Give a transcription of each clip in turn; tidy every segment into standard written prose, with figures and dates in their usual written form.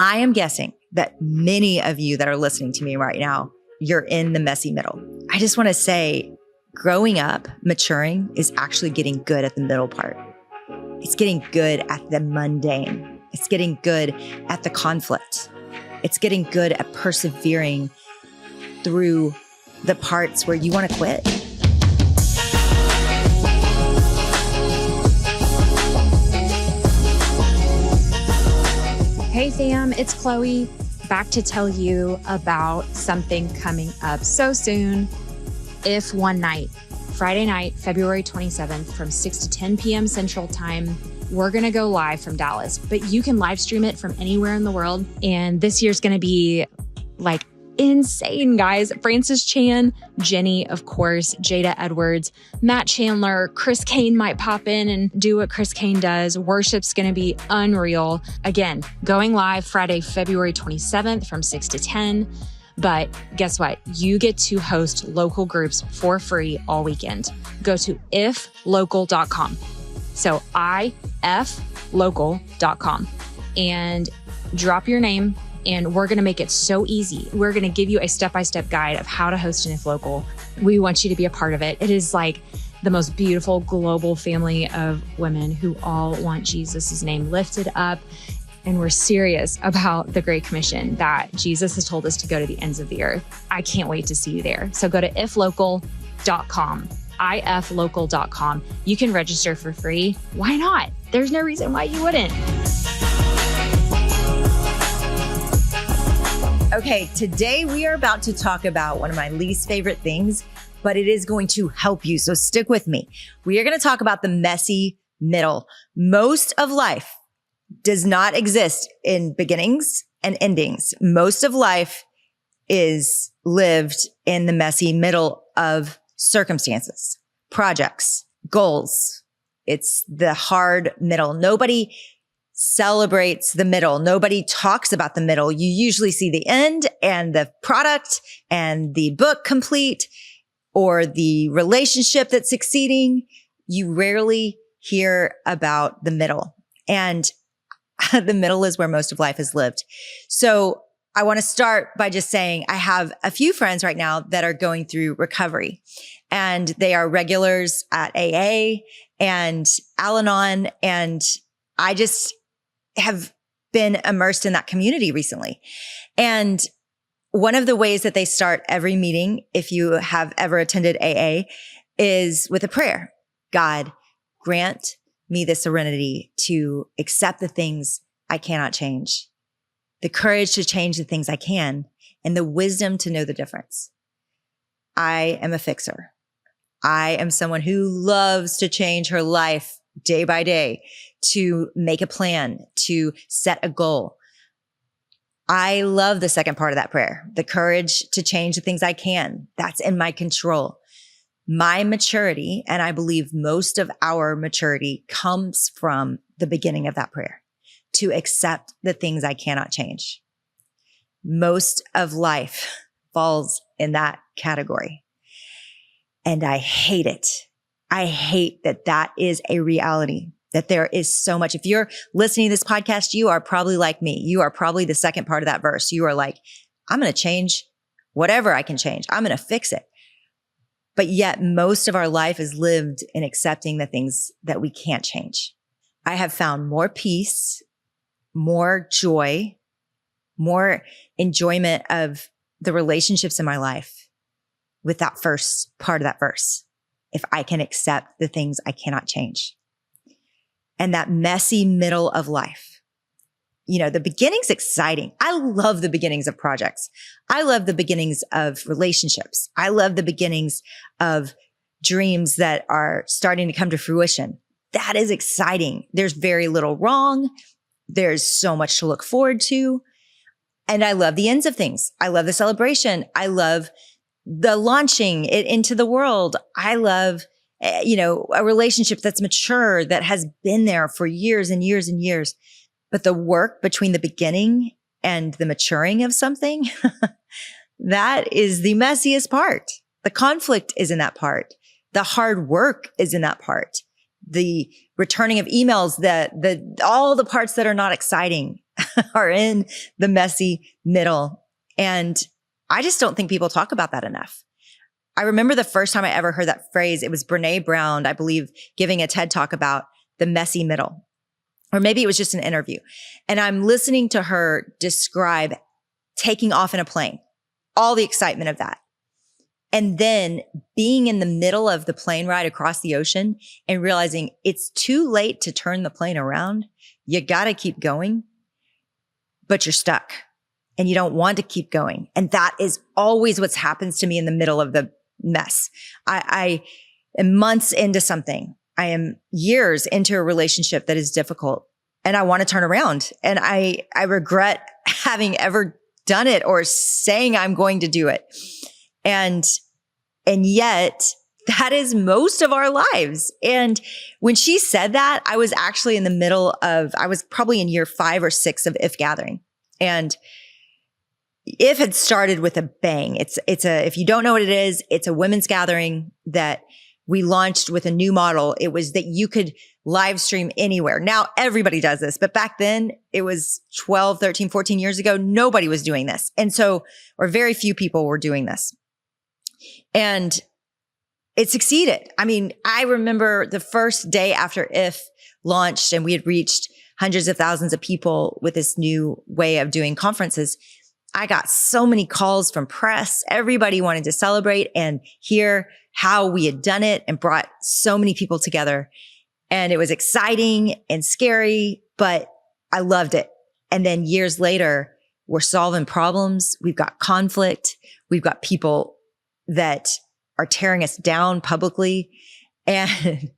I am guessing that many of you that are listening to me right now, you're in the messy middle. I just want to say, growing up, maturing is actually getting good at the middle part. It's getting good at the mundane. It's getting good at the conflict. It's getting good at persevering through the parts where you want to quit. Hey fam, it's Chloe, back to tell you about something coming up so soon. If one night, Friday night, February 27th from 6 to 10 p.m. Central Time, we're going to go live from Dallas, but you can live stream it from anywhere in the world. And this year's going to be like insane, guys. Francis Chan, Jennie, of course, Jada Edwards, Matt Chandler, Chris Kane might pop in and do what Chris Kane does. Worship's going to be unreal. Again, going live Friday, February 27th from 6 to 10. But guess what? You get to host local groups for free all weekend. Go to iflocal.com. So iflocal.com and drop your name. And we're going to make it so easy. We're going to give you a step-by-step guide of how to host an If Local. We want you to be a part of it. It is like the most beautiful global family of women who all want Jesus' name lifted up. And we're serious about the Great Commission that Jesus has told us to go to the ends of the earth. I can't wait to see you there. So go to iflocal.com, iflocal.com. You can register for free. Why not? There's no reason why you wouldn't. Okay, today we are about to talk about one of my least favorite things, but it is going to help you. So stick with me. We are going to talk about the messy middle. Most of life does not exist in beginnings and endings. Most of life is lived in the messy middle of circumstances, projects, goals. It's the hard middle. Nobody celebrates the middle. Nobody talks about the middle. You usually see the end and the product and the book complete or the relationship that's succeeding. You rarely hear about the middle. And the middle is where most of life is lived. So I want to start by just saying I have a few friends right now that are going through recovery, and they are regulars at AA and Al-Anon. And I just have been immersed in that community recently. And one of the ways that they start every meeting, if you have ever attended AA, is with a prayer. God, grant me the serenity to accept the things I cannot change, the courage to change the things I can, and the wisdom to know the difference. I am a fixer. I am someone who loves to change her life day by day, to make a plan, to set a goal. I love the second part of that prayer, the courage to change the things I can. That's in my control. My maturity, and I believe most of our maturity, comes from the beginning of that prayer, to accept the things I cannot change. Most of life falls in that category. And I hate it. I hate that that is a reality, that there is so much. If you're listening to this podcast, you are probably like me. You are probably the second part of that verse. You are like, I'm going to change whatever I can change. I'm going to fix it. But yet most of our life is lived in accepting the things that we can't change. I have found more peace, more joy, more enjoyment of the relationships in my life with that first part of that verse. If I can accept the things I cannot change. And that messy middle of life. You know, the beginning's exciting. I love the beginnings of projects. I love the beginnings of relationships. I love the beginnings of dreams that are starting to come to fruition. That is exciting. There's very little wrong. There's so much to look forward to. And I love the ends of things. I love the celebration. I love the launching it into the world. I love, a relationship that's mature, that has been there for years and years and years. But the work between the beginning and the maturing of something, that is the messiest part. The conflict is in that part. The hard work is in that part. The returning of emails, all the parts that are not exciting are in the messy middle. And I just don't think people talk about that enough. I remember the first time I ever heard that phrase, it was Brene Brown, I believe, giving a TED talk about the messy middle. Or maybe it was just an interview. And I'm listening to her describe taking off in a plane, all the excitement of that. And then being in the middle of the plane ride across the ocean and realizing it's too late to turn the plane around. You got to keep going, but you're stuck and you don't want to keep going. And that is always what happens to me in the middle of the mess. I am months into something. I am years into a relationship that is difficult and I want to turn around. And I regret having ever done it or saying I'm going to do it. And yet that is most of our lives. And when she said that, I was actually in the middle of, I was probably in year 5 or 6 of If Gathering. And If had started with a bang. If you don't know what it is, it's a women's gathering that we launched with a new model. It was that you could live stream anywhere. Now everybody does this, but back then it was 12, 13, 14 years ago. Nobody was doing this. And so, or very few people were doing this. And it succeeded. I mean, I remember the first day after If launched and we had reached hundreds of thousands of people with this new way of doing conferences. I got so many calls from press. Everybody wanted to celebrate and hear how we had done it and brought so many people together. And it was exciting and scary, but I loved it. And then years later, we're solving problems. We've got conflict. We've got people that are tearing us down publicly. And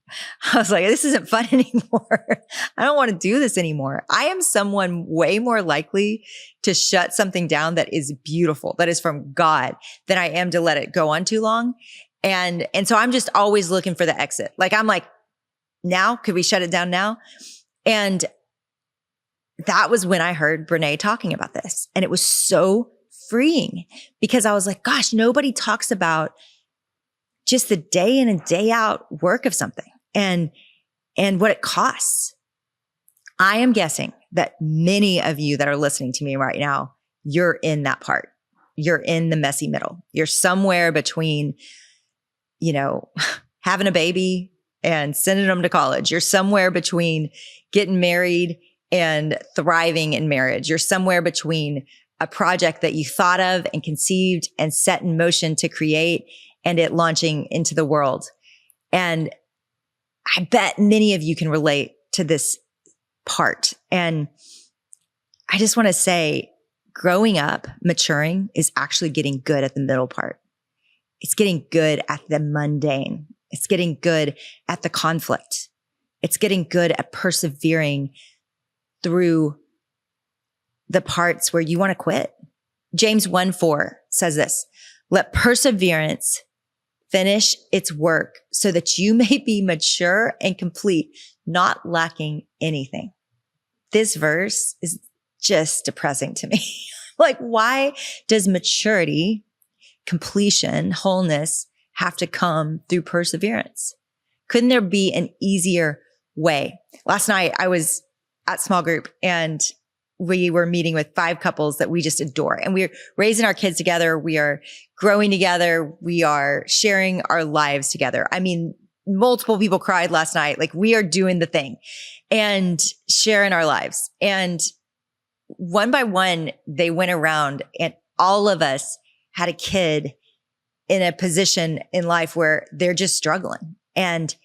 I was like, this isn't fun anymore. I don't want to do this anymore. I am someone way more likely to shut something down that is beautiful, that is from God, than I am to let it go on too long. And so I'm just always looking for the exit. Like, I'm like, now, could we shut it down now? And that was when I heard Brene talking about this. And it was so freeing because I was like, gosh, nobody talks about just the day in and day out work of something and what it costs. I am guessing that many of you that are listening to me right now, you're in that part. You're in the messy middle. You're somewhere between, having a baby and sending them to college. You're somewhere between getting married and thriving in marriage. You're somewhere between a project that you thought of and conceived and set in motion to create and it launching into the world. And I bet many of you can relate to this part. And I just want to say, growing up, maturing is actually getting good at the middle part. It's getting good at the mundane. It's getting good at the conflict. It's getting good at persevering through the parts where you want to quit. James 1:4 says this, let perseverance finish its work so that you may be mature and complete, not lacking anything. This verse is just depressing to me. Like, why does maturity, completion, wholeness have to come through perseverance? Couldn't there be an easier way? Last night I was at small group and we were meeting with 5 couples that we just adore. And we're raising our kids together. We are growing together. We are sharing our lives together. I mean, multiple people cried last night. Like, we are doing the thing and sharing our lives. And one by one, they went around and all of us had a kid in a position in life where they're just struggling. And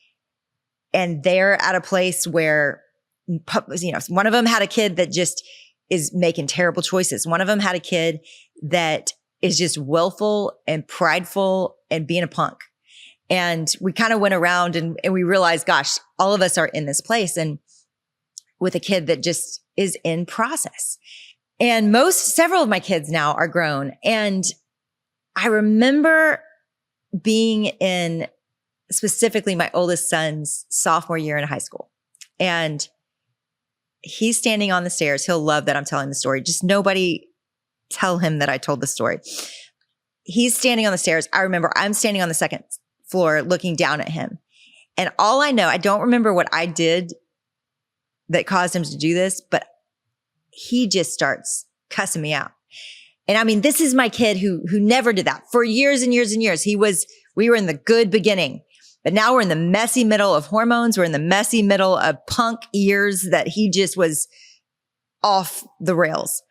they're at a place where, one of them had a kid that just is making terrible choices. One of them had a kid that is just willful and prideful and being a punk. And we kind of went around and we realized, gosh, all of us are in this place and with a kid that just is in process. And several of my kids now are grown. And I remember being in specifically my oldest son's sophomore year in high school. And he's standing on the stairs. He'll love that I'm telling the story. Just nobody tell him that I told the story. He's standing on the stairs. I remember I'm standing on the second floor looking down at him. And all I know, I don't remember what I did that caused him to do this, but he just starts cussing me out. And I mean, this is my kid who never did that for years and years and years. We were in the good beginning, but now we're in the messy middle of hormones. We're in the messy middle of punk years that he just was off the rails.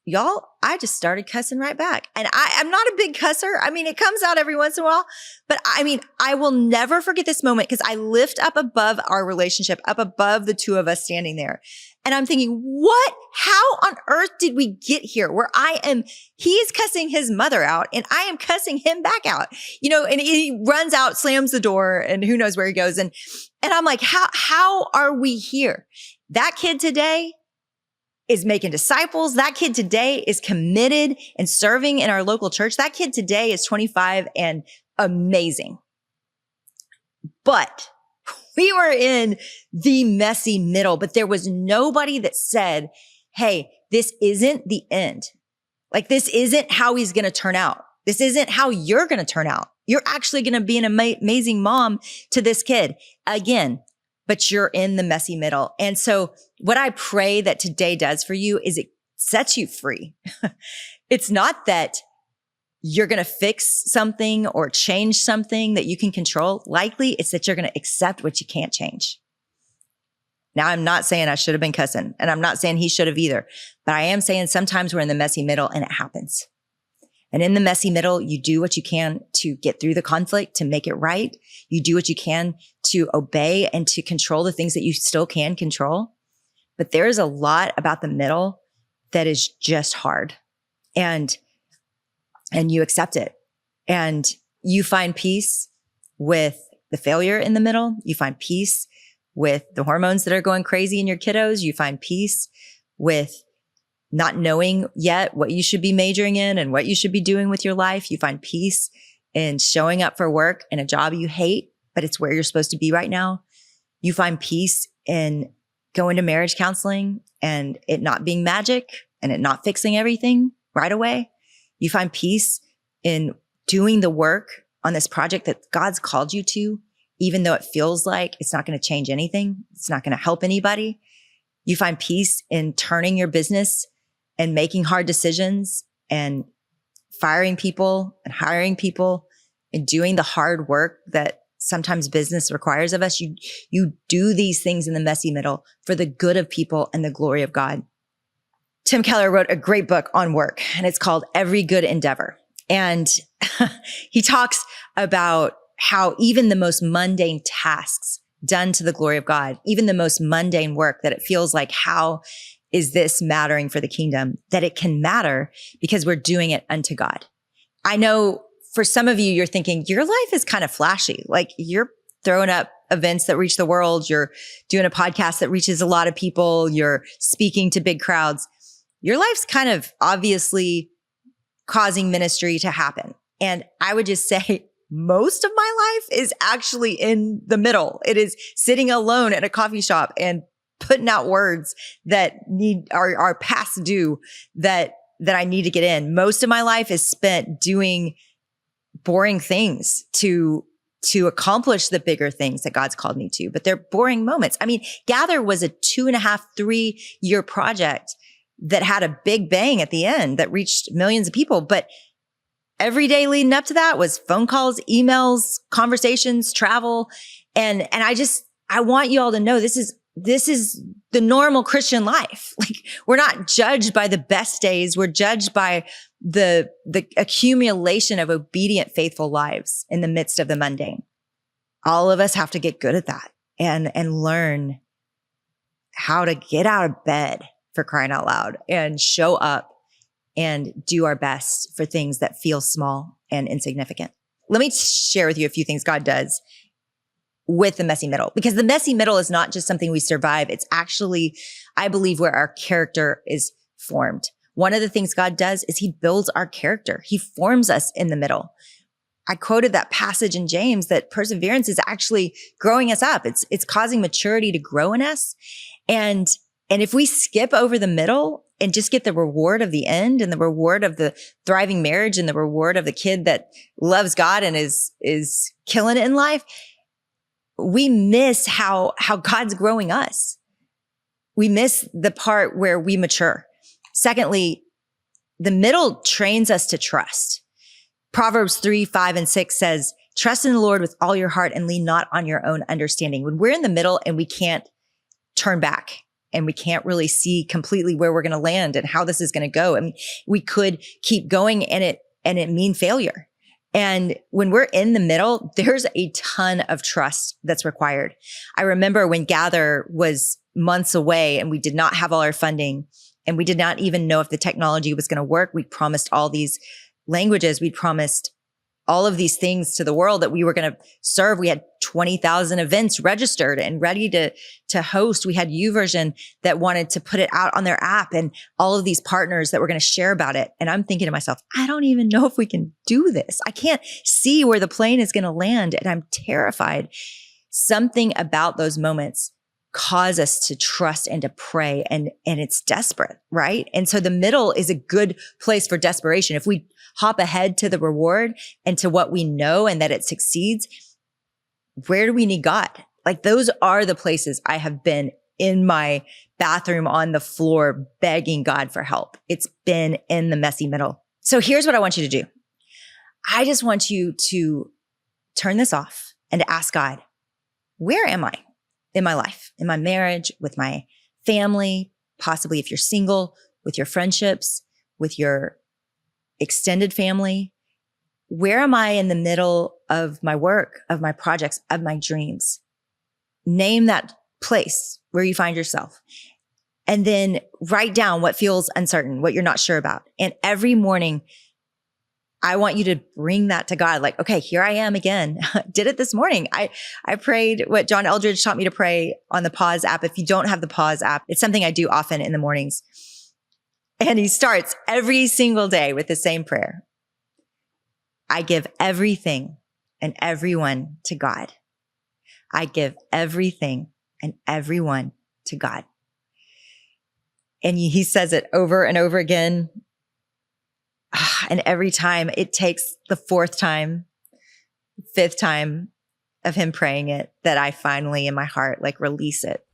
Y'all, I just started cussing right back. And I'm not a big cusser. I mean, it comes out every once in a while, but I mean, I will never forget this moment because I lift up above our relationship, up above the two of us standing there. And I'm thinking, how on earth did we get here where he's cussing his mother out and I am cussing him back out, and he runs out, slams the door, and who knows where he goes. And I'm like, how are we here? That kid today is making disciples. That kid today is committed and serving in our local church. That kid today is 25 and amazing. But we were in the messy middle, but there was nobody that said, hey, this isn't the end. Like, this isn't how he's going to turn out. This isn't how you're going to turn out. You're actually going to be an amazing mom to this kid again, but you're in the messy middle. And so what I pray that today does for you is it sets you free. It's not that you're going to fix something or change something that you can control. Likely it's that you're going to accept what you can't change. Now, I'm not saying I should have been cussing, and I'm not saying he should have either, but I am saying sometimes we're in the messy middle and it happens. And in the messy middle, you do what you can to get through the conflict, to make it right. You do what you can to obey and to control the things that you still can control. But there is a lot about the middle that is just hard. And you accept it. And you find peace with the failure in the middle. You find peace with the hormones that are going crazy in your kiddos. You find peace with not knowing yet what you should be majoring in and what you should be doing with your life. You find peace in showing up for work in a job you hate, but it's where you're supposed to be right now. You find peace in going to marriage counseling and it not being magic and it not fixing everything right away. You find peace in doing the work on this project that God's called you to, even though it feels like it's not going to change anything. It's not going to help anybody. You find peace in turning your business and making hard decisions and firing people and hiring people and doing the hard work that sometimes business requires of us. You do these things in the messy middle for the good of people and the glory of God. Tim Keller wrote a great book on work, and it's called Every Good Endeavor. And he talks about how even the most mundane tasks done to the glory of God, even the most mundane work that it feels like, how is this mattering for the kingdom? That it can matter because we're doing it unto God. I know for some of you, you're thinking your life is kind of flashy. Like, you're throwing up events that reach the world. You're doing a podcast that reaches a lot of people. You're speaking to big crowds. Your life's kind of obviously causing ministry to happen. And I would just say most of my life is actually in the middle. It is sitting alone at a coffee shop and putting out words that are past due that I need to get in. Most of my life is spent doing boring things to accomplish the bigger things that God's called me to, but they're boring moments. I mean, Gather was a 2.5, 3-year project that had a big bang at the end that reached millions of people. But every day leading up to that was phone calls, emails, conversations, travel. And I want you all to know this is the normal Christian life. Like, we're not judged by the best days. We're judged by the accumulation of obedient, faithful lives in the midst of the mundane. All of us have to get good at that and learn how to get out of bed, for crying out loud, and show up and do our best for things that feel small and insignificant. Let me share with you a few things God does with the messy middle, because the messy middle is not just something we survive. It's actually, I believe, where our character is formed. One of the things God does is he builds our character. He forms us in the middle. I quoted that passage in James that perseverance is actually growing us up. It's causing maturity to grow in us. And if we skip over the middle and just get the reward of the end and the reward of the thriving marriage and the reward of the kid that loves God and is killing it in life, we miss how God's growing us. we miss the part where we mature. Secondly, the middle trains us to trust. Proverbs 3, 5, and 6 says, trust in the Lord with all your heart and lean not on your own understanding. When we're in the middle and we can't turn back and we can't really see completely where we're going to land and how this is going to go. I mean, we could keep going and it mean failure. And when we're in the middle, there's a ton of trust that's required. I remember when Gather was months away and we did not have all our funding and we did not even know if the technology was going to work. We promised all these languages. We promised all of these things to the world that we were going to serve. We had 20,000 events registered and ready to host. We had YouVersion that wanted to put it out on their app and all of these partners that were going to share about it. And I'm thinking to myself, I don't even know if we can do this. I can't see where the plane is going to land and I'm terrified. Something about those moments cause us to trust and to pray and it's desperate, right? And so the middle is a good place for desperation. If we hop ahead to the reward and to what we know and that it succeeds, where do we need God? Like those are the places I have been in my bathroom on the floor begging God for help. It's been in the messy middle. So here's what I want you to do. I just want you to turn this off and to ask God, where am I in my life, in my marriage, with my family, possibly if you're single, with your friendships, with your extended family? Where am I in the middle of my work, of my projects, of my dreams? Name that place where you find yourself. And then write down what feels uncertain, what you're not sure about. And every morning, I want you to bring that to God. Like, okay, here I am again. Did it this morning. I prayed what John Eldredge taught me to pray on the Pause app. If you don't have the Pause app, it's something I do often in the mornings. And he starts every single day with the same prayer. I give everything and everyone to God. I give everything and everyone to God. And he says it over and over again. And every time it takes the fourth time, fifth time of him praying it that I finally in my heart, like release it.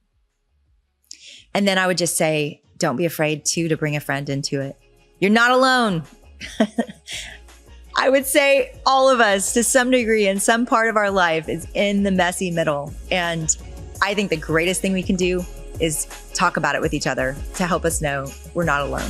And then I would just say, don't be afraid to bring a friend into it. You're not alone. I would say all of us to some degree in some part of our life is in the messy middle. And I think the greatest thing we can do is talk about it with each other to help us know we're not alone.